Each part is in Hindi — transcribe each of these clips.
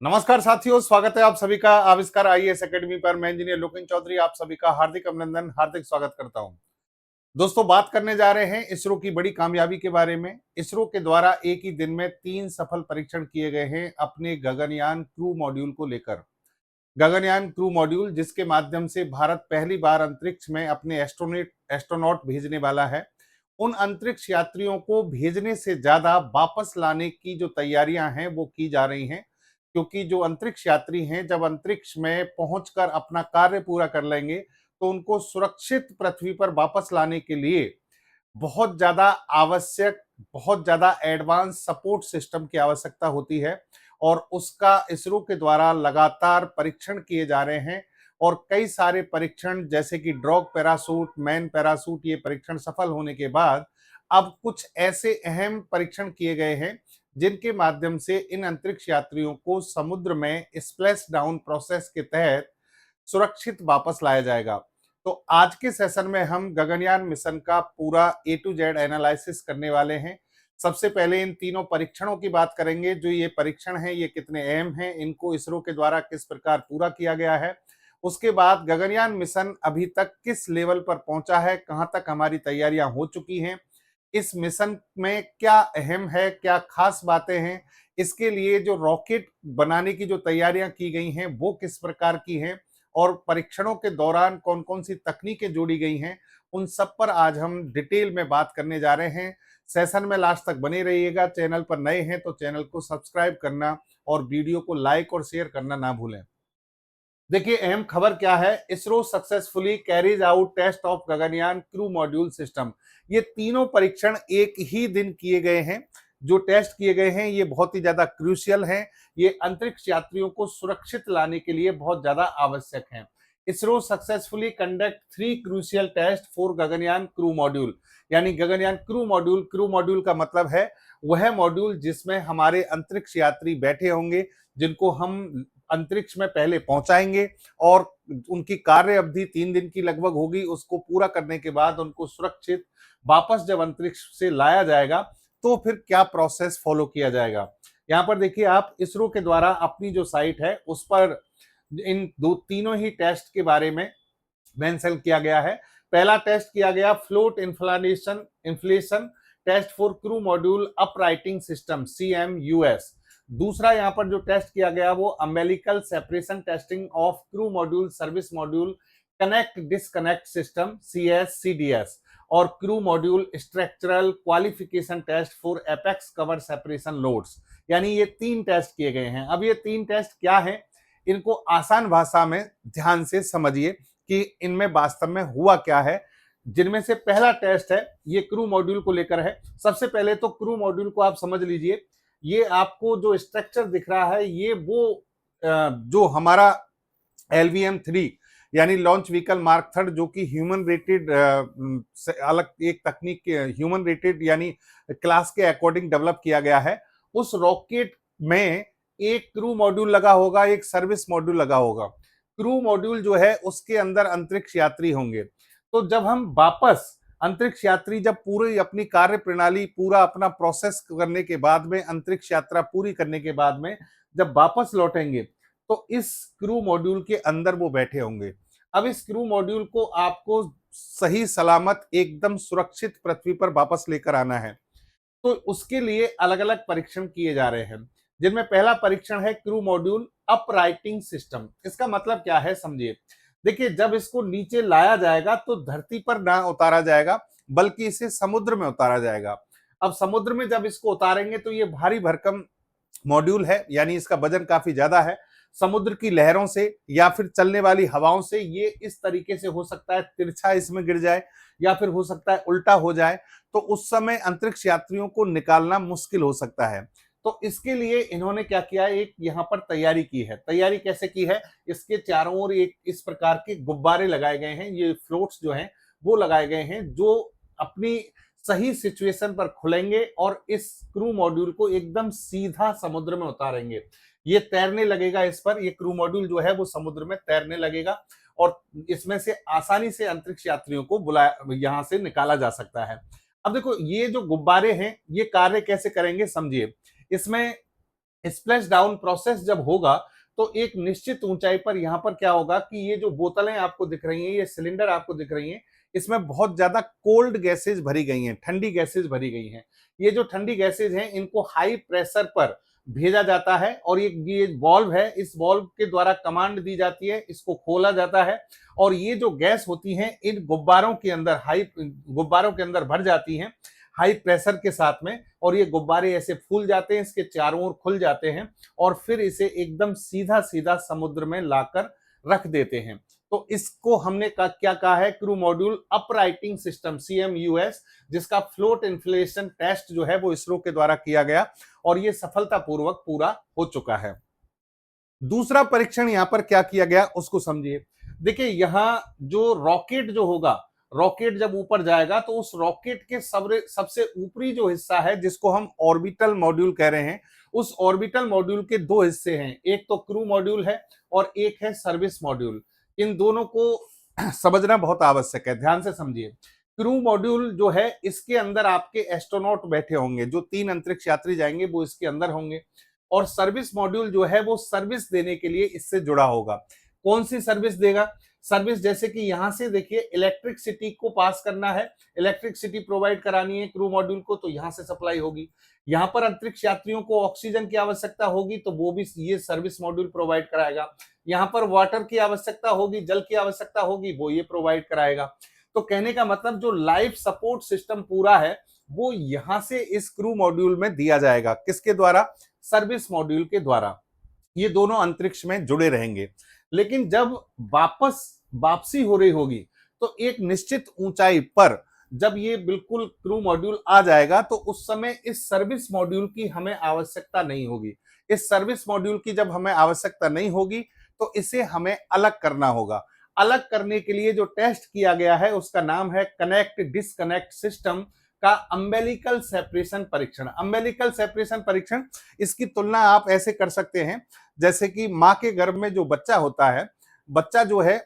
नमस्कार साथियों, स्वागत है आप सभी का आविष्कार आईएएस एकेडमी पर। मैं इंजीनियर लोकेन चौधरी आप सभी का हार्दिक अभिनंदन, हार्दिक स्वागत करता हूं। दोस्तों, बात करने जा रहे हैं इसरो की बड़ी कामयाबी के बारे में। इसरो के द्वारा एक ही दिन में 3 सफल परीक्षण किए गए हैं अपने गगनयान क्रू मॉड्यूल को लेकर। गगनयान क्रू मॉड्यूल जिसके माध्यम से भारत पहली बार अंतरिक्ष में अपने एस्ट्रोनॉट भेजने वाला है। उन अंतरिक्ष यात्रियों को भेजने से ज्यादा वापस लाने की जो तैयारियां हैं वो की जा रही हैं, क्योंकि जो अंतरिक्ष यात्री हैं जब अंतरिक्ष में पहुंचकर अपना कार्य पूरा कर लेंगे तो उनको सुरक्षित पृथ्वी पर वापस लाने के लिए बहुत ज्यादा आवश्यक, बहुत ज्यादा एडवांस सपोर्ट सिस्टम की आवश्यकता होती है। और उसका इसरो के द्वारा लगातार परीक्षण किए जा रहे हैं। और कई सारे परीक्षण जैसे कि ड्रॉग पैरासूट, मैन पैरासूट, ये परीक्षण सफल होने के बाद अब कुछ ऐसे अहम परीक्षण किए गए हैं जिनके माध्यम से इन अंतरिक्ष यात्रियों को समुद्र में स्प्लैश डाउन प्रोसेस के तहत सुरक्षित वापस लाया जाएगा। तो आज के सेशन में हम गगनयान मिशन का पूरा ए टू जेड एनालिसिस करने वाले हैं। सबसे पहले इन तीनों परीक्षणों की बात करेंगे। जो ये परीक्षण हैं ये कितने अहम हैं, इनको इसरो के द्वारा किस प्रकार पूरा किया गया है। उसके बाद गगनयान मिशन अभी तक किस लेवल पर पहुंचा है, कहां तक हमारी तैयारियां हो चुकी हैं, इस मिशन में क्या अहम है, क्या खास बातें हैं, इसके लिए जो रॉकेट बनाने की जो तैयारियां की गई हैं वो किस प्रकार की हैं, और परीक्षणों के दौरान कौन कौन सी तकनीकें जोड़ी गई हैं, उन सब पर आज हम डिटेल में बात करने जा रहे हैं। सेशन में लास्ट तक बने रहिएगा। चैनल पर नए हैं तो चैनल को सब्सक्राइब करना और वीडियो को लाइक और शेयर करना ना भूलें। देखिए, अहम खबर क्या है। ISRO successfully carries out test of Gaganyaan crew module system. ये तीनों परीक्षण एक ही दिन किए गए हैं। जो टेस्ट किए गए हैं ये बहुत ही ज्यादा क्रूशियल हैं। ये अंतरिक्ष यात्रियों को सुरक्षित लाने के लिए बहुत ज्यादा आवश्यक हैं। ISRO successfully conduct 3 crucial test for Gaganyaan crew module. यानी गगनयान क्रू मॉड्यूल का मतलब है वह मॉड्यूल जिसमें हमारे अंतरिक्ष यात्री बैठे होंगे, जिनको हम अंतरिक्ष में पहले पहुंचाएंगे और उनकी कार्य अवधि 3 दिन की लगभग होगी। उसको पूरा करने के बाद उनको सुरक्षित वापस जब अंतरिक्ष से लाया जाएगा तो फिर क्या प्रोसेस फॉलो किया जाएगा। यहाँ पर देखिए, आप इसरो के द्वारा अपनी जो साइट है उस पर इन तीनों ही टेस्ट के बारे में मेंशन किया गया है। पहला टेस्ट किया गया float inflation test for crew module uprighting system CMUS। दूसरा यहाँ पर जो टेस्ट किया गया वो umbilical separation testing of crew module service module connect disconnect system CSCDS। और crew module structural qualification test for apex cover separation loads. यानी ये 3 टेस्ट किए गए हैं। अब ये 3 टेस्ट क्या है, इनको आसान भाषा में ध्यान से समझिए कि इनमें वास्तव में हुआ क्या है। जिनमें से पहला टेस्ट है ये क्रू मॉड्यूल को लेकर है। सबसे पहले तो क्रू मॉड्यूल को आप समझ लीजिए। ये आपको जो स्ट्रक्चर दिख रहा है ये वो जो हमारा LVM-3 यानी लॉन्च व्हीकल मार्क थर्ड, जो कि ह्यूमन रेटेड से अलग एक तकनीक के ह्यूमन रेटेड यानी क्लास के अकॉर्डिंग डेवलप किया गया है। उस रॉकेट में एक क्रू मॉड्यूल लगा होगा, एक सर्विस मॉड्यूल लगा होगा। क्रू मॉड्यूल जो है उसके अंदर अंतरिक्ष यात्री होंगे। तो जब हम वापस अंतरिक्ष यात्री जब पूरी अपनी कार्य प्रणाली पूरा अपना प्रोसेस करने के बाद में, अंतरिक्ष यात्रा पूरी करने के बाद में जब वापस लौटेंगे तो इस क्रू मॉड्यूल के अंदर वो बैठे होंगे। अब इस क्रू मॉड्यूल को आपको सही सलामत एकदम सुरक्षित पृथ्वी पर वापस लेकर आना है। तो उसके लिए अलग अलग परीक्षण किए जा रहे हैं, जिनमें पहला परीक्षण है क्रू मॉड्यूल अपराइटिंग सिस्टम। इसका मतलब क्या है समझिए। देखिए, जब इसको नीचे लाया जाएगा तो धरती पर ना उतारा जाएगा बल्कि इसे समुद्र में उतारा जाएगा। अब समुद्र में जब इसको उतारेंगे तो ये भारी भरकम मॉड्यूल है, यानी इसका वजन काफी ज्यादा है। समुद्र की लहरों से या फिर चलने वाली हवाओं से ये इस तरीके से हो सकता है तिरछा इसमें गिर जाए या फिर हो सकता है उल्टा हो जाए। तो उस समय अंतरिक्ष यात्रियों को निकालना मुश्किल हो सकता है। तो इसके लिए इन्होंने क्या किया है, एक यहाँ पर तैयारी की है। तैयारी कैसे की है, इसके चारों ओर एक इस प्रकार के गुब्बारे लगाए गए हैं। ये फ्लोट्स जो हैं वो लगाए गए हैं जो अपनी सही सिचुएशन पर खुलेंगे और इस क्रू मॉड्यूल को एकदम सीधा समुद्र में उतारेंगे। ये तैरने लगेगा। इस पर ये क्रू मॉड्यूल जो है वो समुद्र में तैरने लगेगा और इसमें से आसानी से अंतरिक्ष यात्रियों को बुलाया, यहां से निकाला जा सकता है। अब देखो, ये जो गुब्बारे हैं ये कार्य कैसे करेंगे समझिए। इसमें स्प्लैश डाउन प्रोसेस जब होगा तो एक निश्चित ऊंचाई पर यहां पर क्या होगा कि ये जो बोतलें आपको दिख रही हैं, ये सिलेंडर आपको दिख रही हैं, इसमें बहुत ज्यादा कोल्ड गैसेज भरी गई हैं, ठंडी गैसेज भरी गई हैं। ये जो ठंडी गैसेज हैं इनको हाई प्रेशर पर भेजा जाता है और ये वॉल्व है, इस वॉल्व के द्वारा कमांड दी जाती है, इसको खोला जाता है और ये जो गैस होती है इन गुब्बारों के अंदर गुब्बारों के अंदर भर जाती हैं हाई प्रेशर के साथ में, और ये गुब्बारे ऐसे फूल जाते हैं, इसके चारों ओर खुल जाते हैं और फिर इसे एकदम सीधा सीधा समुद्र में लाकर रख देते हैं। तो इसको हमने क्या कहा है, crew module uprighting system CMUS, जिसका फ्लोट इन्फ्लेशन टेस्ट जो है वो इसरो के द्वारा किया गया और ये सफलतापूर्वक पूरा हो चुका है। दूसरा परीक्षण यहां पर क्या किया गया उसको समझिए। देखिए यहां जो रॉकेट जो होगा, रॉकेट जब ऊपर जाएगा तो उस रॉकेट के सबसे ऊपरी जो हिस्सा है जिसको हम ऑर्बिटल मॉड्यूल कह रहे हैं, उस ऑर्बिटल मॉड्यूल के दो हिस्से हैं, एक तो क्रू मॉड्यूल है और एक है सर्विस मॉड्यूल। इन दोनों को समझना बहुत आवश्यक है, ध्यान से समझिए। क्रू मॉड्यूल जो है इसके अंदर आपके एस्ट्रोनॉट बैठे होंगे, जो 3 अंतरिक्ष यात्री जाएंगे वो इसके अंदर होंगे, और सर्विस मॉड्यूल जो है वो सर्विस देने के लिए इससे जुड़ा होगा। कौन सी सर्विस देगा? सर्विस जैसे कि यहां से देखिए इलेक्ट्रिसिटी को पास करना है, इलेक्ट्रिसिटी प्रोवाइड करानी है क्रू मॉड्यूल को, तो यहां से सप्लाई होगी। यहां पर अंतरिक्ष यात्रियों को ऑक्सीजन की आवश्यकता होगी तो वो भी ये सर्विस मॉड्यूल प्रोवाइड कराएगा। यहां पर वाटर की आवश्यकता होगी, जल की आवश्यकता होगी, वो ये प्रोवाइड कराएगा। तो कहने का मतलब जो लाइफ सपोर्ट सिस्टम पूरा है वो यहां से इस क्रू मॉड्यूल में दिया जाएगा। किसके द्वारा? सर्विस मॉड्यूल के द्वारा। ये दोनों अंतरिक्ष में जुड़े रहेंगे। लेकिन जब वापसी हो रही होगी तो एक निश्चित ऊंचाई पर जब ये बिल्कुल क्रू मॉड्यूल आ जाएगा तो उस समय इस सर्विस मॉड्यूल की हमें आवश्यकता नहीं होगी। इस सर्विस मॉड्यूल की जब हमें आवश्यकता नहीं होगी तो इसे हमें अलग करना होगा। अलग करने के लिए जो टेस्ट किया गया है उसका नाम है कनेक्ट डिस्कनेक्ट सिस्टम का अम्बेलिकल सेपरेशन परीक्षण। अम्बेलिकल सेपरेशन परीक्षण, इसकी तुलना आप ऐसे कर सकते हैं जैसे कि मां के गर्भ में जो बच्चा होता है, बच्चा जो है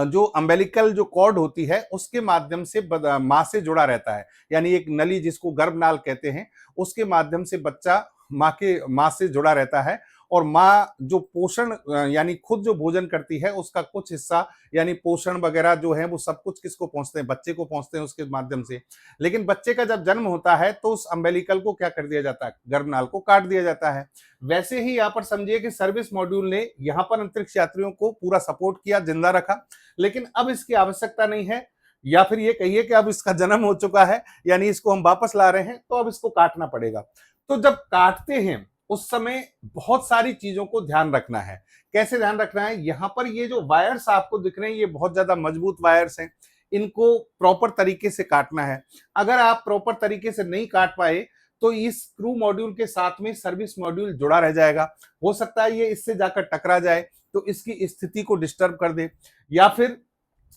जो अम्बेलिकल जो कॉर्ड होती है उसके माध्यम से मां से जुड़ा रहता है, यानी एक नली जिसको गर्भनाल कहते हैं, उसके माध्यम से बच्चा मां से जुड़ा रहता है और मां जो पोषण यानी खुद जो भोजन करती है उसका कुछ हिस्सा यानी पोषण वगैरह जो है वो सब कुछ किसको पहुंचते हैं? बच्चे को पहुंचते हैं उसके माध्यम से। लेकिन बच्चे का जब जन्म होता है तो उस अम्बेलिकल को क्या कर दिया जाता है? गर्भनाल को काट दिया जाता है। वैसे ही यहाँ पर समझिए कि सर्विस मॉड्यूल ने यहाँ पर अंतरिक्ष यात्रियों को पूरा सपोर्ट किया, जिंदा रखा, लेकिन अब इसकी आवश्यकता नहीं है, या फिर ये कहिए कि अब इसका जन्म हो चुका है यानी इसको हम वापस ला रहे हैं तो अब इसको काटना पड़ेगा। तो जब काटते हैं उस समय बहुत सारी चीजों को ध्यान रखना है। कैसे ध्यान रखना है? यहां पर ये जो वायर्स आपको दिख रहे हैं ये बहुत ज्यादा मजबूत वायर्स हैं, इनको प्रॉपर तरीके से काटना है। अगर आप प्रॉपर तरीके से नहीं काट पाए तो इस क्रू मॉड्यूल के साथ में सर्विस मॉड्यूल जुड़ा रह जाएगा। हो सकता है ये इससे जाकर टकरा जाए तो इसकी स्थिति को डिस्टर्ब कर दे, या फिर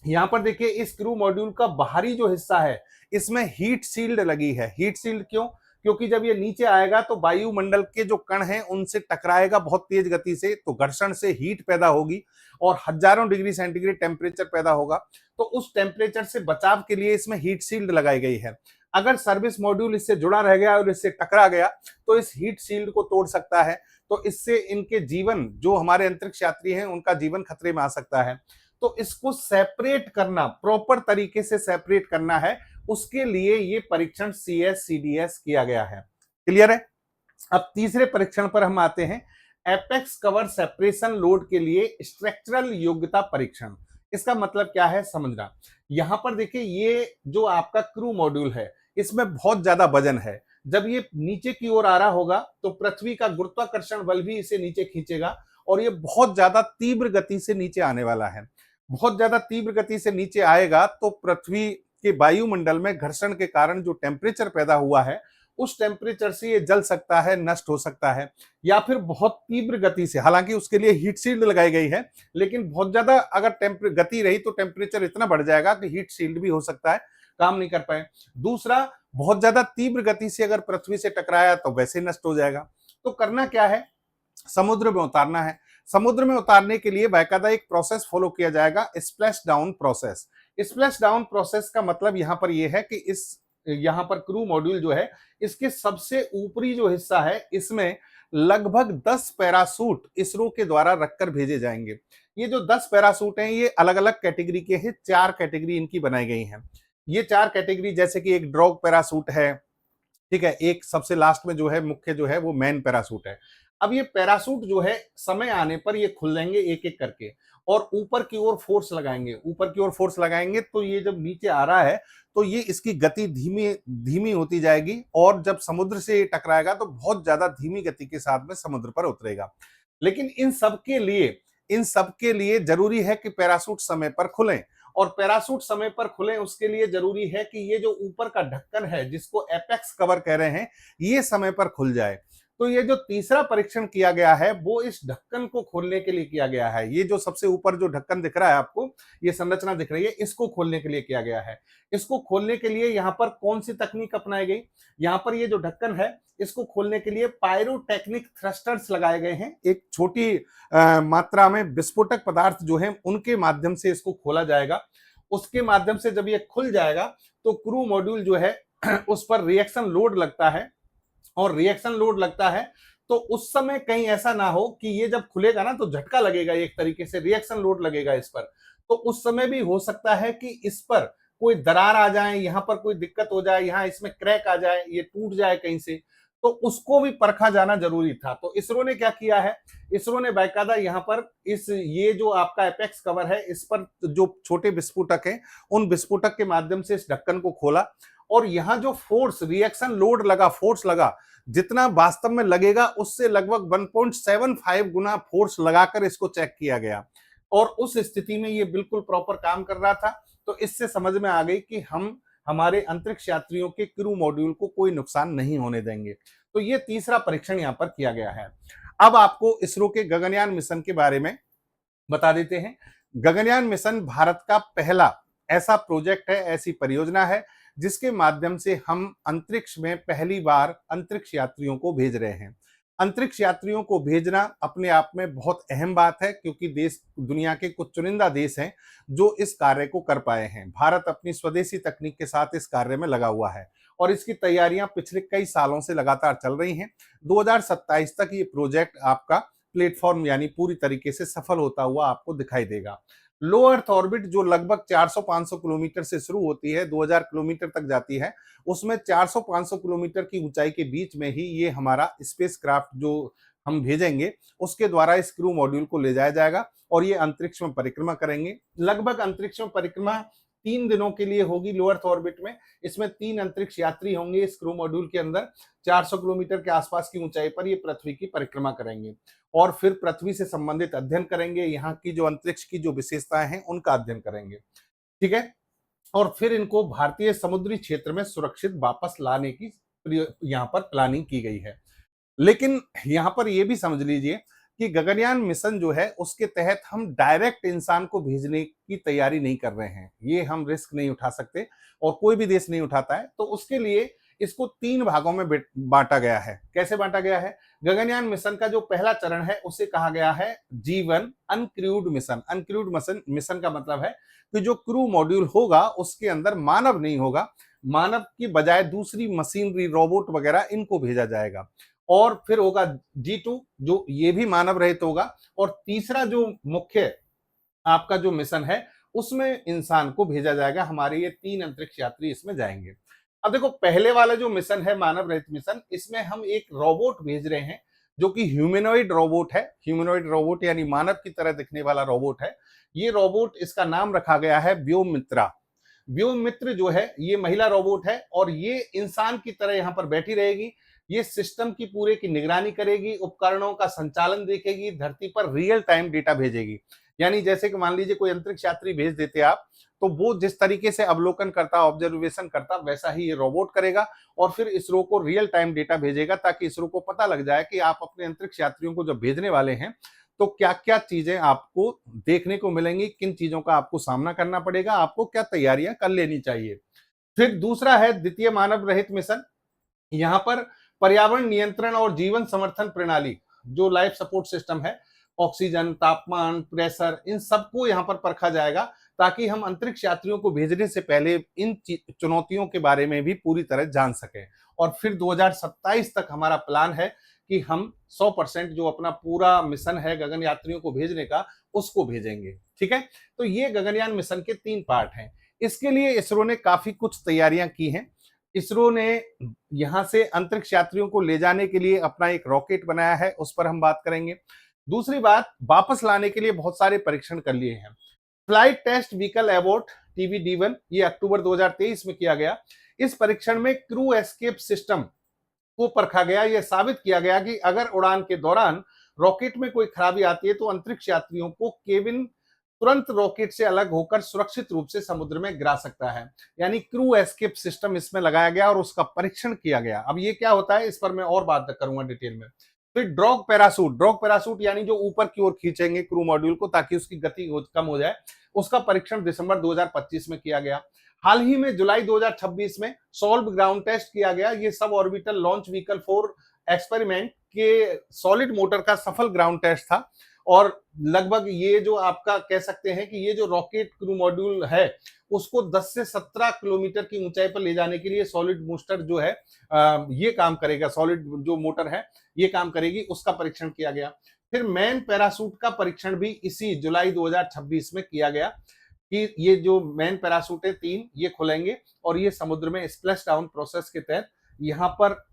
यहां पर देखिए इस क्रू मॉड्यूल का बाहरी जो हिस्सा है इसमें हीट शील्ड लगी है। हीट शील्ड क्यों? क्योंकि जब ये नीचे आएगा तो वायुमंडल के जो कण हैं उनसे टकराएगा बहुत तेज गति से, तो घर्षण से हीट पैदा होगी और हजारों डिग्री सेंटीग्रेड टेम्परेचर पैदा होगा। तो उस टेम्परेचर से बचाव के लिए इसमें हीट शील्ड लगाई गई है। अगर सर्विस मॉड्यूल इससे जुड़ा रह गया और इससे टकरा गया तो इस हीट शील्ड को तोड़ सकता है, तो इससे इनके जीवन, जो हमारे अंतरिक्ष यात्री हैं उनका जीवन खतरे में आ सकता है। तो इसको सेपरेट करना, प्रॉपर तरीके से सेपरेट करना है, उसके लिए ये परीक्षण CS-CDS किया गया है। क्लियर है? अब तीसरे परीक्षण पर हम आते हैं, एपेक्स कवर सेपरेशन लोड के लिए स्ट्रक्चरल योग्यता परीक्षण। इसका मतलब क्या है समझना। यहां पर देखिए ये जो आपका क्रू मॉड्यूल है इसमें बहुत ज्यादा वजन है। जब ये नीचे की ओर आ रहा होगा तो पृथ्वी का गुरुत्वाकर्षण बल भी इसे नीचे खींचेगा और ये बहुत ज्यादा तीव्र गति से नीचे आने वाला है। बहुत ज्यादा तीव्र गति से नीचे आएगा तो पृथ्वी के वायुमंडल में घर्षण के कारण जो टेम्परेचर पैदा हुआ है उस टेम्परेचर से ये जल सकता है, नष्ट हो सकता है, या फिर बहुत तीव्र गति से, हालांकि उसके लिए हीट शील्ड लगाई गई है, लेकिन बहुत ज्यादा अगर गति रही तो टेम्परेचर इतना बढ़ जाएगा कि हीट शील्ड भी हो सकता है काम नहीं कर पाए। दूसरा, बहुत ज्यादा तीव्र गति से अगर पृथ्वी से टकराया तो वैसे नष्ट हो जाएगा। तो करना क्या है? समुद्र में उतारना है। समुद्र में उतारने के लिए बाकायदा एक प्रोसेस फॉलो किया जाएगा, splash down process. Splash down process का मतलब यहां पर यह है कि यहां पर क्रू मॉड्यूल जो है इसके सबसे ऊपरी जो हिस्सा है इसमें लगभग 10 पैरासूट इसरो के द्वारा रखकर भेजे जाएंगे। ये जो 10 पैरासूट हैं ये अलग अलग कैटेगरी के हैं, 4 कैटेगरी इनकी बनाई गई हैं। ये 4 कैटेगरी जैसे कि एक ड्रॉग पैरासूट है, ठीक है, एक सबसे लास्ट में जो है मुख्य जो है वो मैन पैरासूट है। अब ये पैरासूट जो है समय आने पर ये खुल जाएंगे एक एक करके और ऊपर की ओर फोर्स लगाएंगे, ऊपर की ओर फोर्स लगाएंगे तो ये जब नीचे आ रहा है तो ये इसकी गति धीमी धीमी होती जाएगी और जब समुद्र से ये टकराएगा तो बहुत ज्यादा धीमी गति के साथ में समुद्र पर उतरेगा। लेकिन इन सब के लिए जरूरी है कि पैरासूट समय पर खुलें और पैरासूट समय पर खुले उसके लिए जरूरी है कि ये जो ऊपर का ढक्कन है जिसको एपेक्स कवर कह रहे हैं ये समय पर खुल जाए। तो ये जो तीसरा परीक्षण किया गया है वो इस ढक्कन को खोलने के लिए किया गया है। ये जो सबसे ऊपर जो ढक्कन दिख रहा है आपको, ये संरचना दिख रही है, इसको खोलने के लिए किया गया है। इसको खोलने के लिए यहाँ पर कौन सी तकनीक अपनाई गई? यहाँ पर ये जो ढक्कन है इसको खोलने के लिए पायरोटेक्निक थ्रस्टर्स लगाए गए हैं। एक छोटी मात्रा में विस्फोटक पदार्थ जो है उनके माध्यम से इसको खोला जाएगा। उसके माध्यम से जब ये खुल जाएगा तो क्रू मॉड्यूल जो है उस पर रिएक्शन लोड लगता है और रिएक्शन लोड लगता है तो उस समय कहीं ऐसा ना हो कि ये जब खुलेगा ना तो झटका लगेगा, एक तरीके से रिएक्शन लोड लगेगा इस पर, तो उस समय भी हो सकता है कि इस पर कोई दरार आ जाए, यहां पर कोई दिक्कत हो जाए, यहां इसमें क्रैक आ जाए, ये टूट जाए कहीं से, तो उसको भी परखा जाना जरूरी था। तो इसरो ने क्या किया है, इसरो ने बाकायदा यहाँ पर ये जो आपका एपेक्स कवर है इस पर जो छोटे विस्फोटक हैं उन विस्फोटक के माध्यम से इस ढक्कन को खोला और यहाँ जो फोर्स रिएक्शन लोड लगा, फोर्स लगा, जितना वास्तव में लगेगा उससे लगभग 1.75 गुना फोर्स लगाकर इसको चेक किया गया और उस स्थिति में ये बिल्कुल प्रॉपर काम कर रहा था। तो इससे समझ में आ गई कि हम हमारे अंतरिक्ष यात्रियों के क्रू मॉड्यूल को कोई नुकसान नहीं होने देंगे। तो ये तीसरा परीक्षण यहाँ पर किया गया है। अब आपको इसरो के गगनयान मिशन के बारे में बता देते हैं। गगनयान मिशन भारत का पहला ऐसा प्रोजेक्ट है, ऐसी परियोजना है जिसके माध्यम से हम अंतरिक्ष में पहली बार अंतरिक्ष यात्रियों को भेज रहे हैं। अंतरिक्ष यात्रियों को भेजना अपने आप में बहुत अहम बात है क्योंकि देश दुनिया के कुछ चुनिंदा देश हैं जो इस कार्य को कर पाए हैं। भारत अपनी स्वदेशी तकनीक के साथ इस कार्य में लगा हुआ है और इसकी तैयारियां पिछले कई सालों से लगातार चल रही हैं। 2027 तक ये प्रोजेक्ट आपका प्लेटफॉर्म यानी पूरी तरीके से सफल होता हुआ आपको दिखाई देगा। लो अर्थ ऑर्बिट जो लगभग 400-500 किलोमीटर से शुरू होती है, 2000 किलोमीटर तक जाती है, उसमें 400-500 किलोमीटर की ऊंचाई के बीच में ही ये हमारा स्पेस क्राफ्ट जो हम भेजेंगे उसके द्वारा इस क्रू मॉड्यूल को ले जाया जाएगा और ये अंतरिक्ष में परिक्रमा करेंगे। लगभग अंतरिक्ष में परिक्रमा 3 दिनों के लिए होगी लो अर्थ ऑर्बिट में। इसमें 3 अंतरिक्ष यात्री होंगे इस क्रू मॉड्यूल के अंदर। 400 किलोमीटर के आसपास की ऊंचाई पर ये पृथ्वी की परिक्रमा करेंगे और फिर पृथ्वी से संबंधित अध्ययन करेंगे, यहाँ की जो अंतरिक्ष की जो विशेषताएं हैं उनका अध्ययन करेंगे, ठीक है, और फिर इनको भारतीय समुद्री क्षेत्र में सुरक्षित वापस लाने की यहाँ पर प्लानिंग की गई है। लेकिन यहाँ पर यह भी समझ लीजिए कि गगनयान मिशन जो है उसके तहत हम डायरेक्ट इंसान को भेजने की तैयारी नहीं कर रहे हैं। ये हम रिस्क नहीं उठा सकते और कोई भी देश नहीं उठाता है। तो उसके लिए इसको 3 भागों में बांटा गया है। कैसे बांटा गया है? गगनयान मिशन का जो पहला चरण है उसे कहा गया है G1 uncrewed mission. Uncrewed mission का मतलब है कि जो क्रू मॉड्यूल होगा उसके अंदर मानव नहीं होगा, मानव की बजाय दूसरी मशीनरी, रोबोट वगैरह इनको भेजा जाएगा। और फिर होगा G2 जो ये भी मानव रहित होगा और तीसरा जो मुख्य आपका जो मिशन है उसमें इंसान को भेजा जाएगा। हमारे ये 3 अंतरिक्ष यात्री इसमें जाएंगे। अब देखो पहले वाला जो मिशन है मानव रहित मिशन, इसमें हम एक रोबोट भेज रहे हैं जो कि ह्यूमनॉइड रोबोट है। ह्यूमनॉइड रोबोट यानी मानव की तरह दिखने वाला रोबोट है। ये रोबोट, इसका नाम रखा गया है व्योममित्रा। व्योममित्र जो है ये महिला रोबोट है और ये इंसान की तरह यहाँ पर बैठी रहेगी। ये सिस्टम की पूरे की निगरानी करेगी, उपकरणों का संचालन देखेगी, धरती पर रियल टाइम डेटा भेजेगी। यानी जैसे कि मान लीजिए कोई अंतरिक्ष यात्री भेज देते आप, तो वो जिस तरीके से अवलोकन करता, ऑब्जर्वेशन करता, वैसा ही ये रोबोट करेगा और फिर इसरो को रियल टाइम डेटा भेजेगा ताकि इसरो को पता लग जाए कि आप अपने अंतरिक्ष यात्रियों को जब भेजने वाले हैं तो क्या क्या चीजें आपको देखने को मिलेंगी, किन चीजों का आपको सामना करना पड़ेगा, आपको क्या तैयारियां कर लेनी चाहिए। फिर दूसरा है द्वितीय मानव रहित मिशन। यहाँ पर पर्यावरण नियंत्रण और जीवन समर्थन प्रणाली, जो लाइफ सपोर्ट सिस्टम है, ऑक्सीजन, तापमान, प्रेशर, इन सबको यहाँ पर परखा जाएगा ताकि हम अंतरिक्ष यात्रियों को भेजने से पहले इन चुनौतियों के बारे में भी पूरी तरह जान सकें। और फिर 2027 तक हमारा प्लान है कि हम 100% जो अपना पूरा मिशन है गगन यात्रियों को भेजने का, उसको भेजेंगे। ठीक है, तो ये गगनयान मिशन के 3 पार्ट हैं। इसके लिए इसरो ने काफी कुछ तैयारियां की हैं। इसरो ने यहां से अंतरिक्ष यात्रियों को ले जाने के लिए अपना एक रॉकेट बनाया है, उस पर हम बात करेंगे। दूसरी बात, वापस लाने के लिए बहुत सारे परीक्षण कर लिए हैं। Flight test vehicle abort TVD-1 ये अक्टूबर 2023 में किया गया। इस परीक्षण में क्रू एस्केप सिस्टम को परखा गया। यह साबित किया गया कि अगर उड़ान के दौरान रॉकेट में कोई खराबी आती है तो अंतरिक्ष यात्रियों को केबिन तुरंत रॉकेट से अलग होकर सुरक्षित रूप से समुद्र में गिरा सकता है। यानी क्रू एस्केप सिस्टम इसमें लगाया गया और उसका परीक्षण किया गया। अब ये क्या होता है, इस पर मैं और बात करूंगा डिटेल में। फिर ड्रॉग पैरासूट यानी जो ऊपर की ओर खींचेंगे क्रू मॉड्यूल को ताकि उसकी गति कम हो जाए, उसका परीक्षण दिसंबर 2025 में किया गया। हाल ही में जुलाई 2026 में सॉल्व ग्राउंड टेस्ट किया गया। ये sub orbital launch vehicle 4 experiment के सॉलिड मोटर का सफल ग्राउंड टेस्ट था और लगभग ये जो आपका कह सकते हैं कि ये जो रॉकेट क्रू मॉड्यूल है उसको 10 से 17 किलोमीटर की ऊंचाई पर ले जाने के लिए सॉलिड बूस्टर जो है ये काम करेगा। सॉलिड जो मोटर है ये काम करेगी, उसका परीक्षण किया गया। फिर मैन पैरासूट का परीक्षण भी इसी जुलाई 2026 में किया गया कि ये जो मैन पैरासूट है 3 ये खुलेंगे और ये समुद्र में स्प्लैश डाउन प्रोसेस के तहत यहाँ पर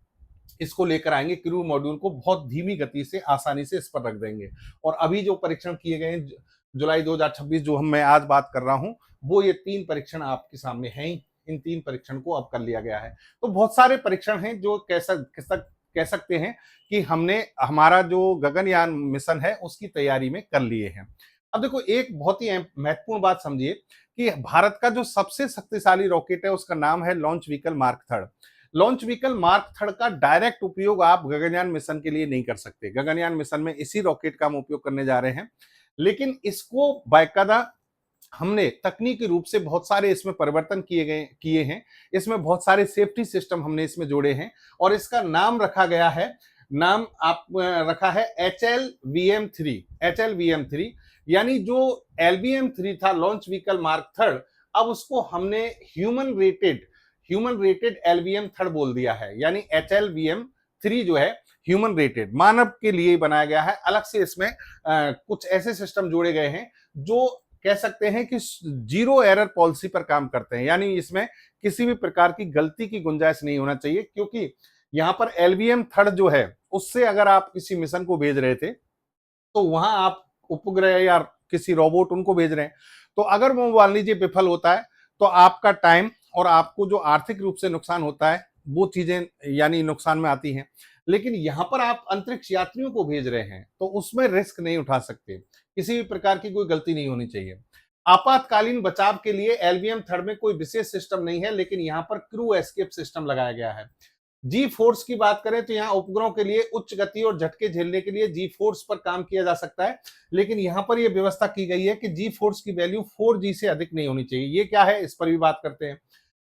इसको लेकर आएंगे। क्रू मॉड्यूल को बहुत धीमी गति से आसानी से इस पर रख देंगे। और अभी जो परीक्षण किए गए हैं जुलाई 2026 जो मैं आज बात कर रहा हूं, वो ये 3 परीक्षण आपके सामने हैं। इन 3 परीक्षण को अब कर लिया गया है। तो बहुत सारे परीक्षण हैं जो कह सकते हैं कि हमने हमारा जो गगनयान मिशन है उसकी तैयारी में कर लिए हैं। अब देखो एक बहुत ही महत्वपूर्ण बात समझिए कि भारत का जो सबसे शक्तिशाली रॉकेट है उसका नाम है launch vehicle mark 3। Launch vehicle mark 3 का डायरेक्ट उपयोग आप गगनयान मिशन के लिए नहीं कर सकते। गगनयान मिशन में इसी रॉकेट का हम उपयोग करने जा रहे हैं, लेकिन इसको बाकायदा हमने तकनीकी रूप से बहुत सारे इसमें परिवर्तन किए हैं। इसमें बहुत सारे सेफ्टी सिस्टम हमने इसमें जोड़े हैं और इसका नाम रखा गया है, नाम आप रखा है HLVM3 यानी जो LVM3 था लॉन्च व्हीकल मार्क 3, अब उसको हमने ह्यूमन रेटेड LVM 3 बोल दिया है। यानी HLVM3 जो है ह्यूमन रेटेड मानव के लिए बनाया गया है। अलग से इसमें कुछ ऐसे सिस्टम जोड़े गए हैं जो कह सकते हैं कि जीरो एरर पॉलिसी पर काम करते हैं। यानी इसमें किसी भी प्रकार की गलती की गुंजाइश नहीं होना चाहिए, क्योंकि यहाँ पर LVM 3 जो है उससे अगर आप किसी मिशन को भेज रहे थे तो वहां आप उपग्रह या किसी रोबोट उनको भेज रहे हैं, तो अगर वो मान लीजिए विफल होता है तो आपका टाइम और आपको जो आर्थिक रूप से नुकसान होता है वो चीजें यानी नुकसान में आती हैं। लेकिन यहां पर आप अंतरिक्ष यात्रियों को भेज रहे हैं तो उसमें रिस्क नहीं उठा सकते, किसी भी प्रकार की कोई गलती नहीं होनी चाहिए। आपातकालीन बचाव के लिए LVM 3 में कोई विशेष सिस्टम नहीं है, लेकिन यहाँ पर क्रू एस्केप सिस्टम लगाया गया है। जी फोर्स की बात करें तो यहाँ उपग्रहों के लिए उच्च गति और झटके झेलने के लिए जी फोर्स पर काम किया जा सकता है, लेकिन यहाँ पर यह व्यवस्था की गई है कि जी फोर्स की वैल्यू 4G से अधिक नहीं होनी चाहिए। ये क्या है, इस पर भी बात करते हैं।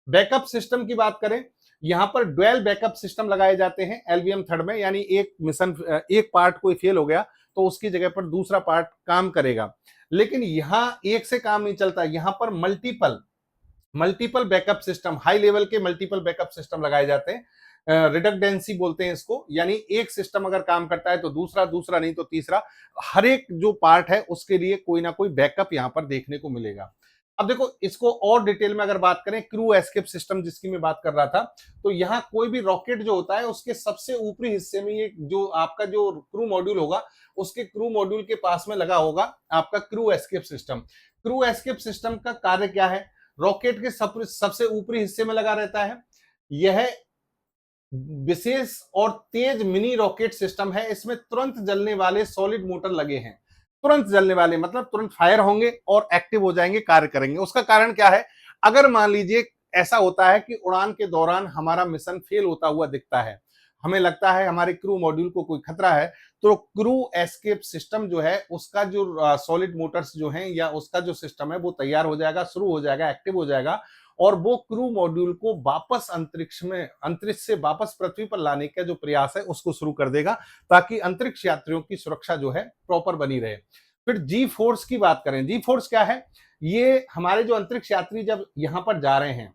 बैकअप सिस्टम की बात करें, यहाँ पर ड्वेल बैकअप सिस्टम लगाए जाते हैं LVM 3 में। यानी एक पार्ट कोई फेल हो गया तो उसकी जगह पर दूसरा पार्ट काम करेगा। लेकिन यहाँ एक से काम नहीं चलता, यहाँ पर multiple backup system, high level के मल्टीपल बैकअप सिस्टम लगाए जाते हैं। रिडंडेंसी बोलते हैं इसको। यानी एक सिस्टम अगर काम करता है तो दूसरा नहीं तो तीसरा, हर एक जो पार्ट है उसके लिए कोई ना कोई बैकअप यहाँ पर देखने को मिलेगा। अब देखो इसको और डिटेल में अगर बात करें, क्रू एस्केप सिस्टम जिसकी मैं बात कर रहा था, तो यहाँ कोई भी रॉकेट जो होता है उसके सबसे ऊपरी हिस्से में ये जो आपका जो क्रू मॉड्यूल होगा उसके क्रू मॉड्यूल के पास में लगा होगा आपका crew escape system. Crew escape system का कार्य क्या है, रॉकेट के सबसे ऊपरी हिस्से में लगा रहता है। यह विशेष और तेज मिनी रॉकेट सिस्टम है। इसमें तुरंत जलने वाले सॉलिड मोटर लगे हैं। तुरंत जलने वाले मतलब तुरंत फायर होंगे और एक्टिव हो जाएंगे, कार्य करेंगे। उसका कारण क्या है, अगर मान लीजिए ऐसा होता है कि उड़ान के दौरान हमारा मिशन फेल होता हुआ दिखता है, हमें लगता है हमारे क्रू मॉड्यूल को कोई खतरा है, तो क्रू एस्केप सिस्टम जो है उसका जो सॉलिड मोटर्स जो हैं या उसका जो सिस्टम है वो तैयार हो जाएगा, शुरू हो जाएगा, एक्टिव हो जाएगा और वो क्रू मॉड्यूल को वापस अंतरिक्ष से वापस पृथ्वी पर लाने का जो प्रयास है उसको शुरू कर देगा, ताकि अंतरिक्ष यात्रियों की सुरक्षा जो है प्रॉपर बनी रहे। फिर जी फोर्स की बात करें, जी फोर्स क्या है, ये हमारे जो अंतरिक्ष यात्री जब यहां पर जा रहे हैं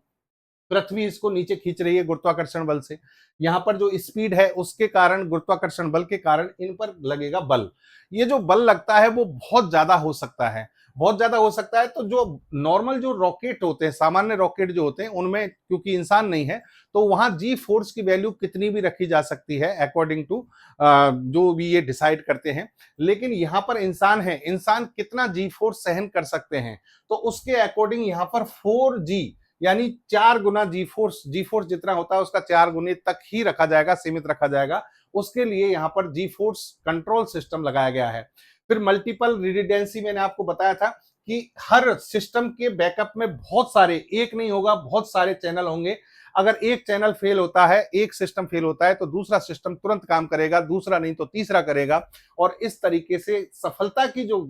पृथ्वी इसको नीचे खींच रही है गुरुत्वाकर्षण बल से। यहाँ पर जो स्पीड है उसके कारण, गुरुत्वाकर्षण बल के कारण इन पर लगेगा बल। ये जो बल लगता है वो बहुत ज्यादा हो सकता है, बहुत ज्यादा हो सकता है। तो जो नॉर्मल जो रॉकेट होते हैं, सामान्य रॉकेट जो होते हैं, उनमें क्योंकि इंसान नहीं है तो वहां जी फोर्स की वैल्यू कितनी भी रखी जा सकती है अकॉर्डिंग टू जो भी ये डिसाइड करते हैं। लेकिन यहाँ पर इंसान है, इंसान कितना जी फोर्स सहन कर सकते हैं, तो उसके अकॉर्डिंग यहाँ पर 4G यानी 4 गुना जी फोर्स जितना होता है उसका 4 गुने तक ही रखा जाएगा, सीमित रखा जाएगा। उसके लिए यहाँ पर जी फोर्स कंट्रोल सिस्टम लगाया गया है। फिर मल्टीपल रिडंडेंसी मैंने आपको बताया था कि हर सिस्टम के बैकअप में बहुत सारे, एक नहीं होगा, बहुत सारे चैनल होंगे। अगर एक चैनल फेल होता है, एक सिस्टम फेल होता है, तो दूसरा सिस्टम तुरंत काम करेगा, दूसरा नहीं तो तीसरा करेगा। और इस तरीके से सफलता की जो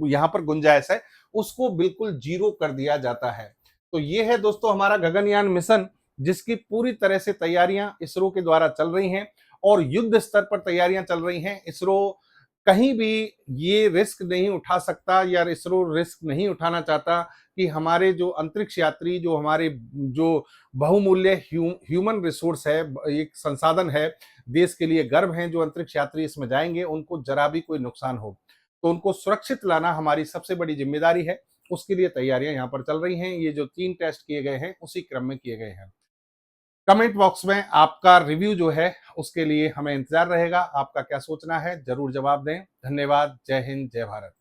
यहाँ पर गुंजाइश है उसको बिल्कुल जीरो कर दिया जाता है। तो ये है दोस्तों हमारा गगनयान मिशन, जिसकी पूरी तरह से तैयारियां इसरो के द्वारा चल रही हैं और युद्ध स्तर पर तैयारियां चल रही हैं। इसरो कहीं भी ये रिस्क नहीं उठा सकता या इसरो रिस्क नहीं उठाना चाहता कि हमारे जो अंतरिक्ष यात्री, जो हमारे जो बहुमूल्य ह्यूमन रिसोर्स है, एक संसाधन है, देश के लिए गर्व है, जो अंतरिक्ष यात्री इसमें जाएंगे उनको जरा भी कोई नुकसान हो, तो उनको सुरक्षित लाना हमारी सबसे बड़ी जिम्मेदारी है। उसके लिए तैयारियां यहाँ पर चल रही हैं। ये जो 3 टेस्ट किए गए हैं उसी क्रम में किए गए हैं। कमेंट बॉक्स में आपका रिव्यू जो है उसके लिए हमें इंतजार रहेगा। आपका क्या सोचना है जरूर जवाब दें। धन्यवाद। जय हिंद, जय भारत।